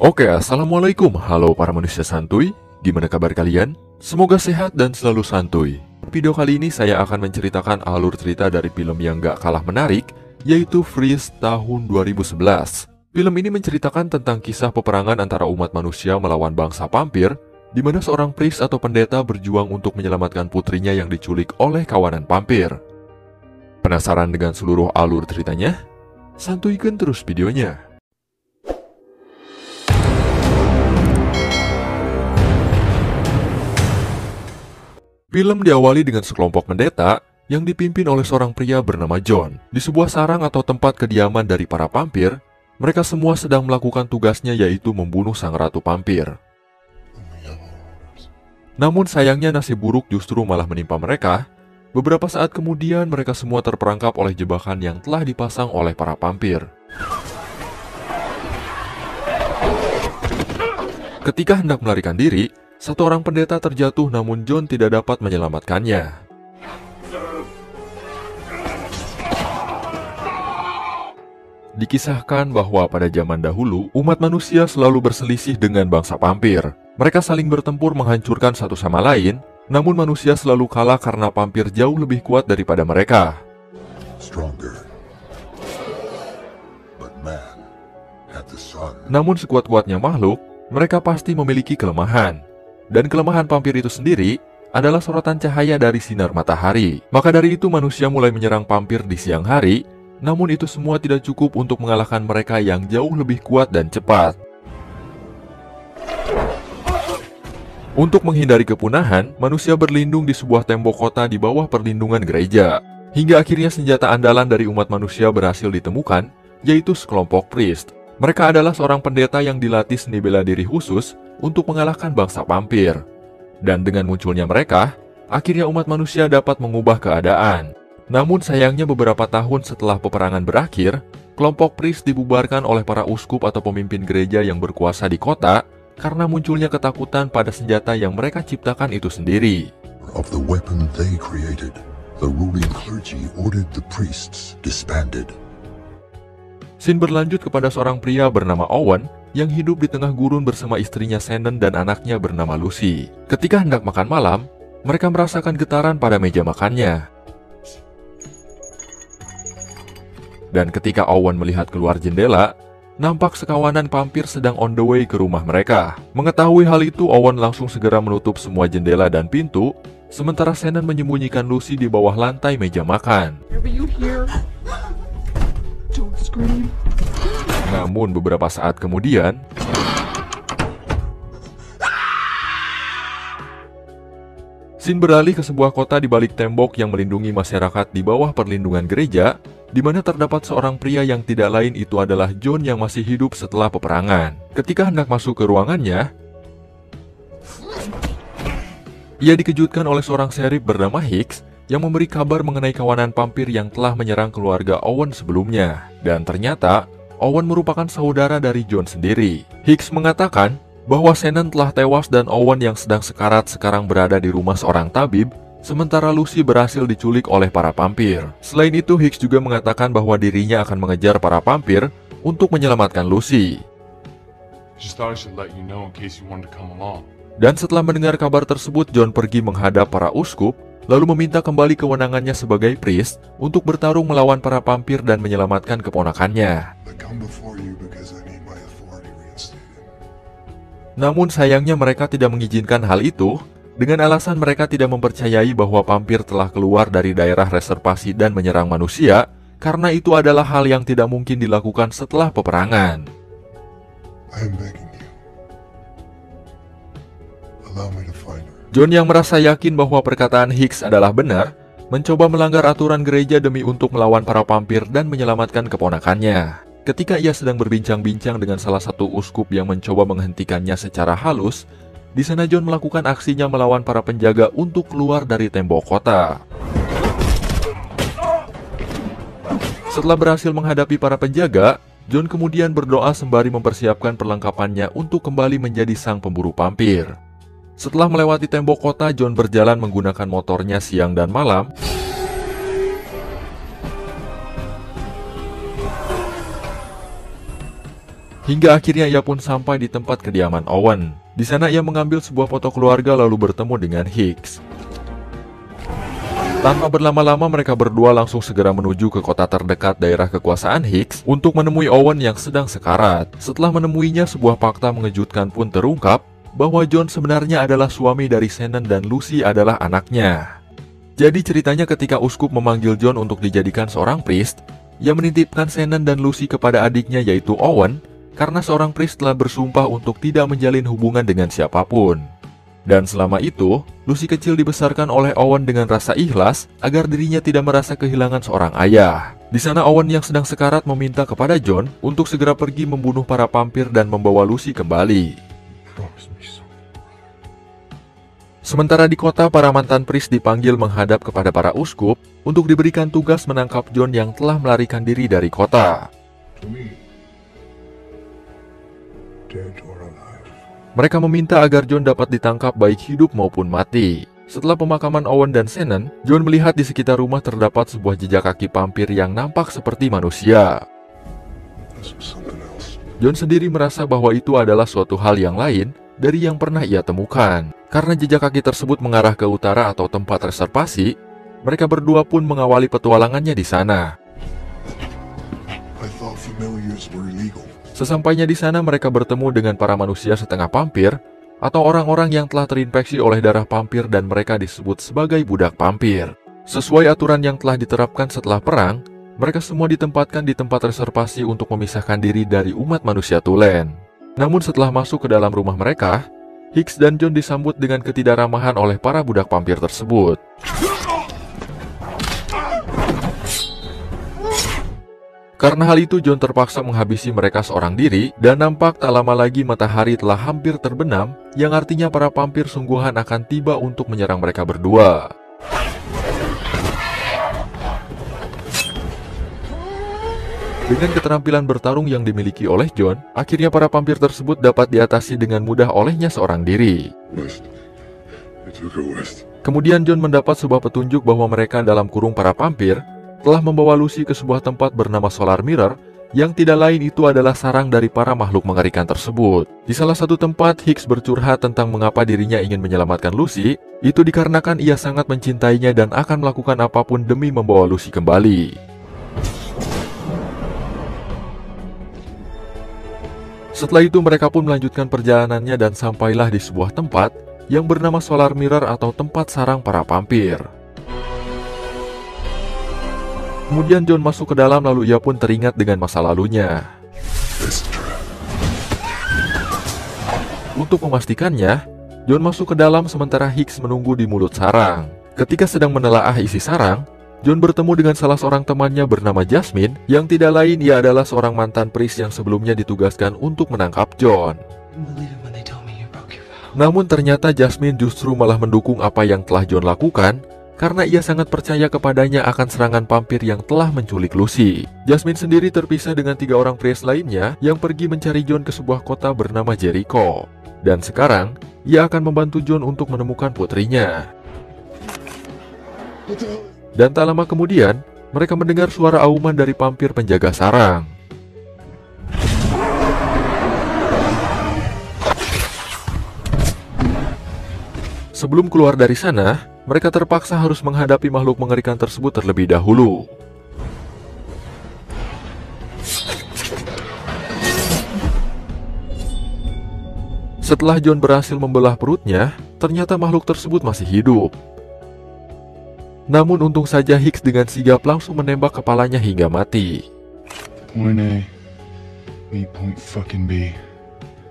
Oke, assalamualaikum. Halo para manusia santuy. Gimana kabar kalian? Semoga sehat dan selalu santuy. Video kali ini saya akan menceritakan alur cerita dari film yang gak kalah menarik, yaitu Freeze tahun 2011. Film ini menceritakan tentang kisah peperangan antara umat manusia melawan bangsa vampir, di mana seorang priest atau pendeta berjuang untuk menyelamatkan putrinya yang diculik oleh kawanan vampir. Penasaran dengan seluruh alur ceritanya? Santuikan terus videonya. Film diawali dengan sekelompok pendeta yang dipimpin oleh seorang pria bernama John. Di sebuah sarang atau tempat kediaman dari para vampir, mereka semua sedang melakukan tugasnya, yaitu membunuh sang ratu vampir. Namun sayangnya nasib buruk justru malah menimpa mereka. Beberapa saat kemudian mereka semua terperangkap oleh jebakan yang telah dipasang oleh para vampir. Ketika hendak melarikan diri, satu orang pendeta terjatuh, namun John tidak dapat menyelamatkannya. Dikisahkan bahwa pada zaman dahulu, umat manusia selalu berselisih dengan bangsa vampir. Mereka saling bertempur menghancurkan satu sama lain, namun manusia selalu kalah karena vampir jauh lebih kuat daripada mereka. Namun sekuat-kuatnya makhluk, mereka pasti memiliki kelemahan. Dan kelemahan vampir itu sendiri adalah sorotan cahaya dari sinar matahari. Maka dari itu manusia mulai menyerang vampir di siang hari, namun itu semua tidak cukup untuk mengalahkan mereka yang jauh lebih kuat dan cepat. Untuk menghindari kepunahan, manusia berlindung di sebuah tembok kota di bawah perlindungan gereja. Hingga akhirnya senjata andalan dari umat manusia berhasil ditemukan, yaitu sekelompok priest. Mereka adalah seorang pendeta yang dilatih seni bela diri khusus untuk mengalahkan bangsa vampir. Dan dengan munculnya mereka, akhirnya umat manusia dapat mengubah keadaan. Namun sayangnya beberapa tahun setelah peperangan berakhir, kelompok priest dibubarkan oleh para uskup atau pemimpin gereja yang berkuasa di kota karena munculnya ketakutan pada senjata yang mereka ciptakan itu sendiri. Of the weapon they created, the ruling clergy ordered the priests disbanded. Scene berlanjut kepada seorang pria bernama Owen yang hidup di tengah gurun bersama istrinya Shannon dan anaknya bernama Lucy. Ketika hendak makan malam, mereka merasakan getaran pada meja makannya. Dan ketika Owen melihat keluar jendela, nampak sekawanan vampir sedang on the way ke rumah mereka. Mengetahui hal itu, Owen langsung segera menutup semua jendela dan pintu, sementara Shannon menyembunyikan Lucy di bawah lantai meja makan. Namun beberapa saat kemudian, scene beralih ke sebuah kota di balik tembok yang melindungi masyarakat di bawah perlindungan gereja, di mana terdapat seorang pria yang tidak lain itu adalah John yang masih hidup setelah peperangan. Ketika hendak masuk ke ruangannya, ia dikejutkan oleh seorang sheriff bernama Hicks yang memberi kabar mengenai kawanan vampir yang telah menyerang keluarga Owen sebelumnya. Dan ternyata, Owen merupakan saudara dari John sendiri. Hicks mengatakan bahwa Shannon telah tewas dan Owen yang sedang sekarat sekarang berada di rumah seorang tabib, sementara Lucy berhasil diculik oleh para vampir. Selain itu, Hicks juga mengatakan bahwa dirinya akan mengejar para vampir untuk menyelamatkan Lucy. Dan setelah mendengar kabar tersebut, John pergi menghadap para uskup, lalu meminta kembali kewenangannya sebagai priest untuk bertarung melawan para vampir dan menyelamatkan keponakannya. Namun sayangnya mereka tidak mengizinkan hal itu, dengan alasan mereka tidak mempercayai bahwa vampir telah keluar dari daerah reservasi dan menyerang manusia, karena itu adalah hal yang tidak mungkin dilakukan setelah peperangan. John yang merasa yakin bahwa perkataan Hicks adalah benar, mencoba melanggar aturan gereja demi untuk melawan para vampir dan menyelamatkan keponakannya. Ketika ia sedang berbincang-bincang dengan salah satu uskup yang mencoba menghentikannya secara halus, di sana John melakukan aksinya melawan para penjaga untuk keluar dari tembok kota. Setelah berhasil menghadapi para penjaga, John kemudian berdoa sembari mempersiapkan perlengkapannya untuk kembali menjadi sang pemburu vampir. Setelah melewati tembok kota, John berjalan menggunakan motornya siang dan malam. Hingga akhirnya ia pun sampai di tempat kediaman Owen. Di sana ia mengambil sebuah foto keluarga lalu bertemu dengan Hicks. Tanpa berlama-lama mereka berdua langsung segera menuju ke kota terdekat daerah kekuasaan Hicks untuk menemui Owen yang sedang sekarat. Setelah menemuinya, sebuah fakta mengejutkan pun terungkap bahwa John sebenarnya adalah suami dari Shannon dan Lucy adalah anaknya. Jadi ceritanya ketika uskup memanggil John untuk dijadikan seorang priest, ia menitipkan Shannon dan Lucy kepada adiknya yaitu Owen, karena seorang priest telah bersumpah untuk tidak menjalin hubungan dengan siapapun. Dan selama itu, Lucy kecil dibesarkan oleh Owen dengan rasa ikhlas agar dirinya tidak merasa kehilangan seorang ayah. Di sana Owen yang sedang sekarat meminta kepada John untuk segera pergi membunuh para vampir dan membawa Lucy kembali. Sementara di kota, para mantan priest dipanggil menghadap kepada para uskup untuk diberikan tugas menangkap John yang telah melarikan diri dari kota. Mereka meminta agar John dapat ditangkap baik hidup maupun mati. Setelah pemakaman Owen dan Shannon, John melihat di sekitar rumah terdapat sebuah jejak kaki vampir yang nampak seperti manusia. John sendiri merasa bahwa itu adalah suatu hal yang lain dari yang pernah ia temukan. Karena jejak kaki tersebut mengarah ke utara atau tempat reservasi, mereka berdua pun mengawali petualangannya di sana. Sesampainya di sana, mereka bertemu dengan para manusia setengah vampir atau orang-orang yang telah terinfeksi oleh darah vampir dan mereka disebut sebagai budak vampir. Sesuai aturan yang telah diterapkan setelah perang, mereka semua ditempatkan di tempat reservasi untuk memisahkan diri dari umat manusia tulen. Namun setelah masuk ke dalam rumah mereka, Hicks dan John disambut dengan ketidakramahan oleh para budak vampir tersebut. Karena hal itu, John terpaksa menghabisi mereka seorang diri, dan nampak tak lama lagi matahari telah hampir terbenam, yang artinya para vampir sungguhan akan tiba untuk menyerang mereka berdua. Dengan keterampilan bertarung yang dimiliki oleh John, akhirnya para vampir tersebut dapat diatasi dengan mudah olehnya seorang diri. Kemudian John mendapat sebuah petunjuk bahwa mereka dalam kurung para vampir telah membawa Lucy ke sebuah tempat bernama Solar Mirror, yang tidak lain itu adalah sarang dari para makhluk mengerikan tersebut. Di salah satu tempat, Hicks bercurhat tentang mengapa dirinya ingin menyelamatkan Lucy. Itu dikarenakan ia sangat mencintainya dan akan melakukan apapun demi membawa Lucy kembali. Setelah itu mereka pun melanjutkan perjalanannya dan sampailah di sebuah tempat yang bernama Solar Mirror atau tempat sarang para vampir. Kemudian John masuk ke dalam lalu ia pun teringat dengan masa lalunya. Untuk memastikannya, John masuk ke dalam sementara Hicks menunggu di mulut sarang. Ketika sedang menelaah isi sarang, John bertemu dengan salah seorang temannya bernama Jasmine, yang tidak lain ia adalah seorang mantan priest yang sebelumnya ditugaskan untuk menangkap John. Namun ternyata Jasmine justru malah mendukung apa yang telah John lakukan, karena ia sangat percaya kepadanya akan serangan vampir yang telah menculik Lucy. Jasmine sendiri terpisah dengan 3 orang priest lainnya yang pergi mencari John ke sebuah kota bernama Jericho. Dan sekarang, ia akan membantu John untuk menemukan putrinya. Dan tak lama kemudian, mereka mendengar suara auman dari vampir penjaga sarang. Sebelum keluar dari sana, mereka terpaksa harus menghadapi makhluk mengerikan tersebut terlebih dahulu. Setelah John berhasil membelah perutnya, ternyata makhluk tersebut masih hidup. Namun untung saja Hicks dengan sigap langsung menembak kepalanya hingga mati.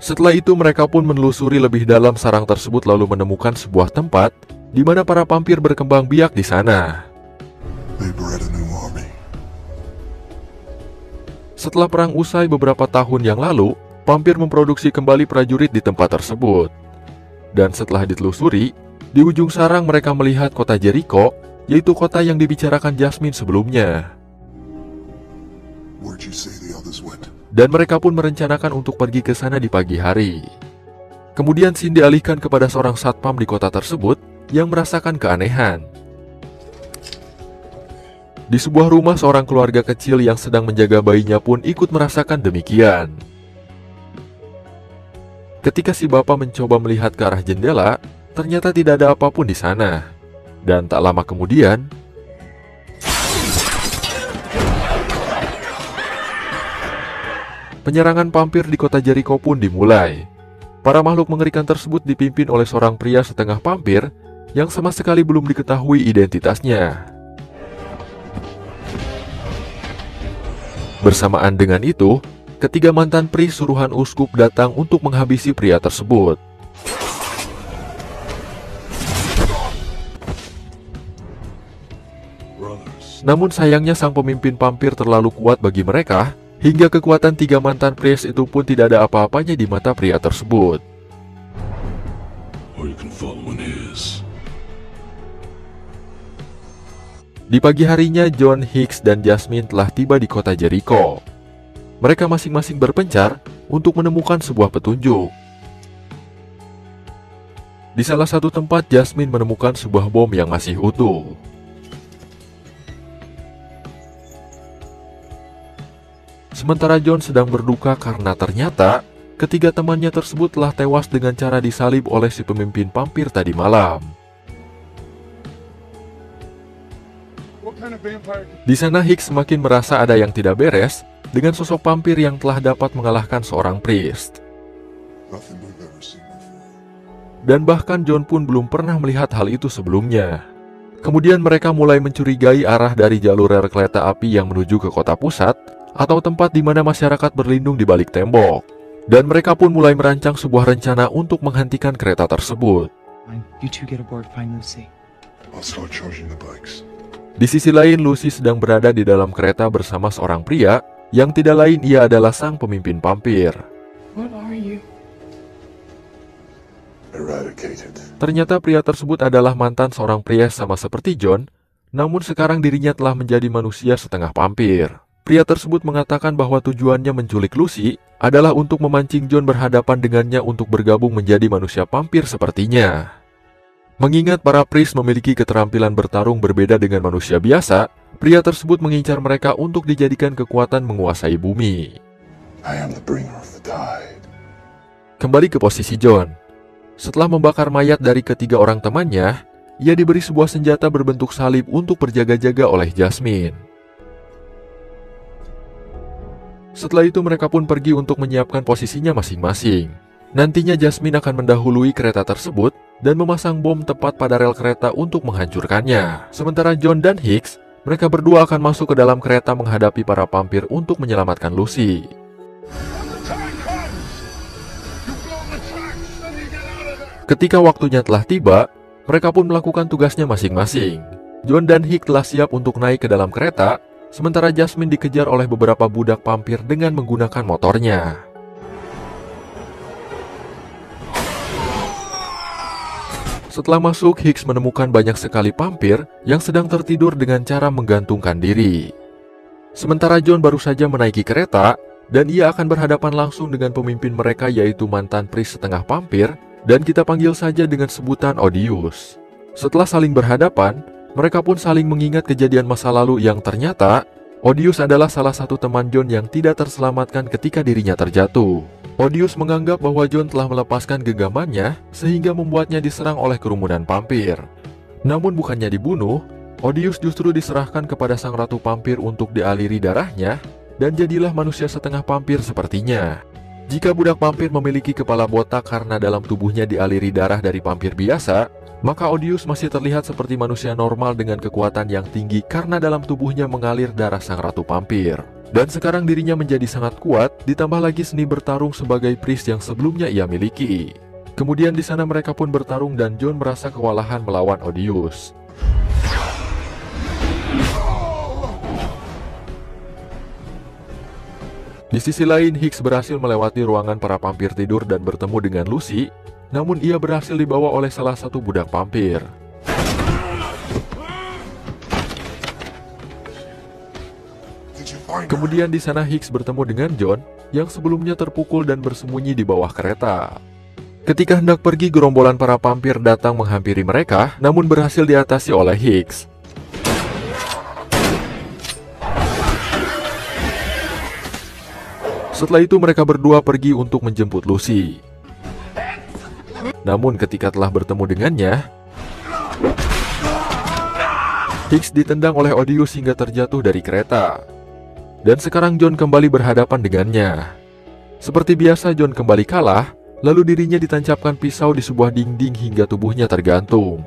Setelah itu mereka pun menelusuri lebih dalam sarang tersebut lalu menemukan sebuah tempat di mana para vampir berkembang biak di sana. Setelah perang usai beberapa tahun yang lalu, vampir memproduksi kembali prajurit di tempat tersebut. Dan setelah ditelusuri, di ujung sarang mereka melihat kota Jericho, yaitu kota yang dibicarakan Jasmine sebelumnya. Dan mereka pun merencanakan untuk pergi ke sana di pagi hari. Kemudian Sin dialihkan kepada seorang satpam di kota tersebut yang merasakan keanehan. Di sebuah rumah, seorang keluarga kecil yang sedang menjaga bayinya pun ikut merasakan demikian. Ketika si bapak mencoba melihat ke arah jendela, ternyata tidak ada apapun di sana. Dan tak lama kemudian, penyerangan vampir di kota Jericho pun dimulai. Para makhluk mengerikan tersebut dipimpin oleh seorang pria setengah vampir yang sama sekali belum diketahui identitasnya. Bersamaan dengan itu, ketiga mantan pri suruhan uskup datang untuk menghabisi pria tersebut. Namun sayangnya sang pemimpin vampir terlalu kuat bagi mereka, hingga kekuatan tiga mantan priest itu pun tidak ada apa-apanya di mata pria tersebut. Di pagi harinya, John, Hicks, dan Jasmine telah tiba di kota Jericho. Mereka masing-masing berpencar untuk menemukan sebuah petunjuk. Di salah satu tempat, Jasmine menemukan sebuah bom yang masih utuh. Sementara John sedang berduka karena ternyata ketiga temannya tersebut telah tewas dengan cara disalib oleh si pemimpin vampir tadi malam. Di sana Hicks semakin merasa ada yang tidak beres dengan sosok vampir yang telah dapat mengalahkan seorang priest. Dan bahkan John pun belum pernah melihat hal itu sebelumnya. Kemudian mereka mulai mencurigai arah dari jalur rel kereta api yang menuju ke kota pusat, atau tempat di mana masyarakat berlindung di balik tembok. Dan mereka pun mulai merancang sebuah rencana untuk menghentikan kereta tersebut. Di sisi lain, Lucy sedang berada di dalam kereta bersama seorang pria yang tidak lain ia adalah sang pemimpin vampir. Ternyata pria tersebut adalah mantan seorang pria sama seperti John, namun sekarang dirinya telah menjadi manusia setengah vampir. Pria tersebut mengatakan bahwa tujuannya menculik Lucy adalah untuk memancing John berhadapan dengannya untuk bergabung menjadi manusia vampir sepertinya. Mengingat para priest memiliki keterampilan bertarung berbeda dengan manusia biasa, pria tersebut mengincar mereka untuk dijadikan kekuatan menguasai bumi. Kembali ke posisi John. Setelah membakar mayat dari ketiga orang temannya, ia diberi sebuah senjata berbentuk salib untuk berjaga-jaga oleh Jasmine. Setelah itu mereka pun pergi untuk menyiapkan posisinya masing-masing. Nantinya Jasmine akan mendahului kereta tersebut dan memasang bom tepat pada rel kereta untuk menghancurkannya. Sementara John dan Hicks, mereka berdua akan masuk ke dalam kereta menghadapi para vampir untuk menyelamatkan Lucy. Ketika waktunya telah tiba, mereka pun melakukan tugasnya masing-masing. John dan Hicks telah siap untuk naik ke dalam kereta, sementara Jasmine dikejar oleh beberapa budak vampir dengan menggunakan motornya. Setelah masuk, Hicks menemukan banyak sekali vampir yang sedang tertidur dengan cara menggantungkan diri. Sementara John baru saja menaiki kereta, dan ia akan berhadapan langsung dengan pemimpin mereka yaitu mantan priest setengah vampir, dan kita panggil saja dengan sebutan Odious. Setelah saling berhadapan, mereka pun saling mengingat kejadian masa lalu yang ternyata Odious adalah salah satu teman John yang tidak terselamatkan ketika dirinya terjatuh. Odious menganggap bahwa John telah melepaskan genggamannya sehingga membuatnya diserang oleh kerumunan vampir. Namun bukannya dibunuh, Odious justru diserahkan kepada sang ratu vampir untuk dialiri darahnya dan jadilah manusia setengah vampir sepertinya. Jika budak vampir memiliki kepala botak karena dalam tubuhnya dialiri darah dari vampir biasa, maka Odious masih terlihat seperti manusia normal dengan kekuatan yang tinggi karena dalam tubuhnya mengalir darah sang ratu vampir. Dan sekarang dirinya menjadi sangat kuat, ditambah lagi seni bertarung sebagai priest yang sebelumnya ia miliki. Kemudian di sana mereka pun bertarung dan John merasa kewalahan melawan Odious. Di sisi lain, Hicks berhasil melewati ruangan para vampir tidur dan bertemu dengan Lucy, namun ia berhasil dibawa oleh salah satu budak vampir. Kemudian di sana Hicks bertemu dengan John yang sebelumnya terpukul dan bersembunyi di bawah kereta. Ketika hendak pergi, gerombolan para vampir datang menghampiri mereka, namun berhasil diatasi oleh Hicks. Setelah itu mereka berdua pergi untuk menjemput Lucy. Namun ketika telah bertemu dengannya, Hicks ditendang oleh Odious hingga terjatuh dari kereta. Dan sekarang John kembali berhadapan dengannya. Seperti biasa John kembali kalah, lalu dirinya ditancapkan pisau di sebuah dinding hingga tubuhnya tergantung.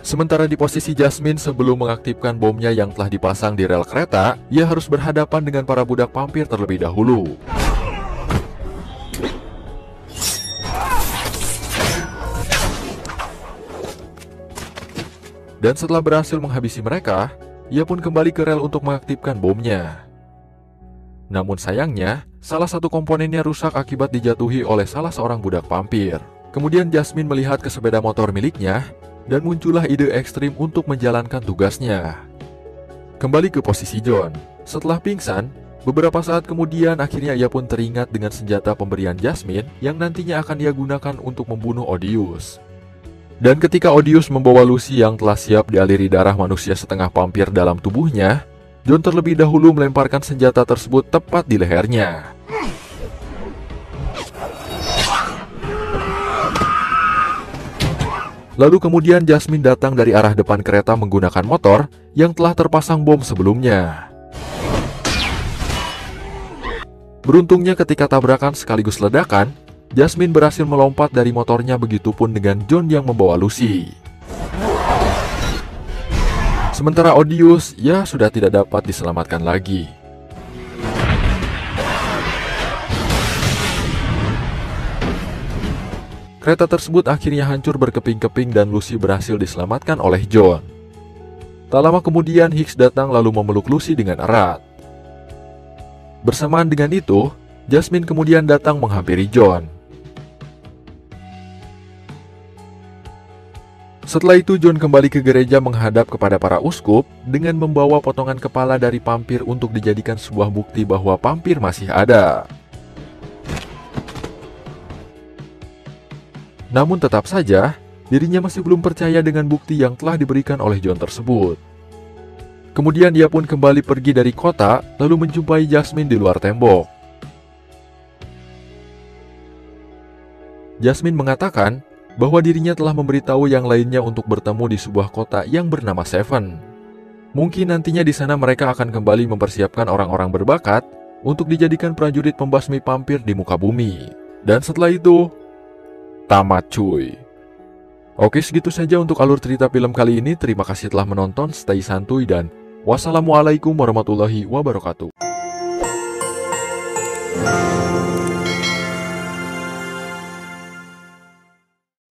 Sementara di posisi Jasmine sebelum mengaktifkan bomnya yang telah dipasang di rel kereta, ia harus berhadapan dengan para budak vampir terlebih dahulu. Dan setelah berhasil menghabisi mereka, ia pun kembali ke rel untuk mengaktifkan bomnya. Namun sayangnya, salah satu komponennya rusak akibat dijatuhi oleh salah seorang budak vampir. Kemudian Jasmine melihat ke sepeda motor miliknya, dan muncullah ide ekstrim untuk menjalankan tugasnya. Kembali ke posisi John. Setelah pingsan, beberapa saat kemudian akhirnya ia pun teringat dengan senjata pemberian Jasmine yang nantinya akan ia gunakan untuk membunuh Odious. Dan ketika Odious membawa Lucy yang telah siap dialiri darah manusia setengah vampir dalam tubuhnya, John terlebih dahulu melemparkan senjata tersebut tepat di lehernya. Lalu kemudian Jasmine datang dari arah depan kereta menggunakan motor yang telah terpasang bom sebelumnya. Beruntungnya ketika tabrakan sekaligus ledakan, Jasmine berhasil melompat dari motornya, begitupun dengan John yang membawa Lucy. Sementara Odious, ya sudah tidak dapat diselamatkan lagi. Kereta tersebut akhirnya hancur berkeping-keping dan Lucy berhasil diselamatkan oleh John. Tak lama kemudian Hicks datang lalu memeluk Lucy dengan erat. Bersamaan dengan itu, Jasmine kemudian datang menghampiri John. Setelah itu John kembali ke gereja menghadap kepada para uskup dengan membawa potongan kepala dari vampir untuk dijadikan sebuah bukti bahwa vampir masih ada. Namun tetap saja, dirinya masih belum percaya dengan bukti yang telah diberikan oleh John tersebut. Kemudian dia pun kembali pergi dari kota lalu menjumpai Jasmine di luar tembok. Jasmine mengatakan bahwa dirinya telah memberitahu yang lainnya untuk bertemu di sebuah kota yang bernama Seven. Mungkin nantinya di sana mereka akan kembali mempersiapkan orang-orang berbakat untuk dijadikan prajurit pembasmi vampir di muka bumi. Dan setelah itu, tamat cuy. Oke, segitu saja untuk alur cerita film kali ini. Terima kasih telah menonton, stay santuy dan wassalamualaikum warahmatullahi wabarakatuh.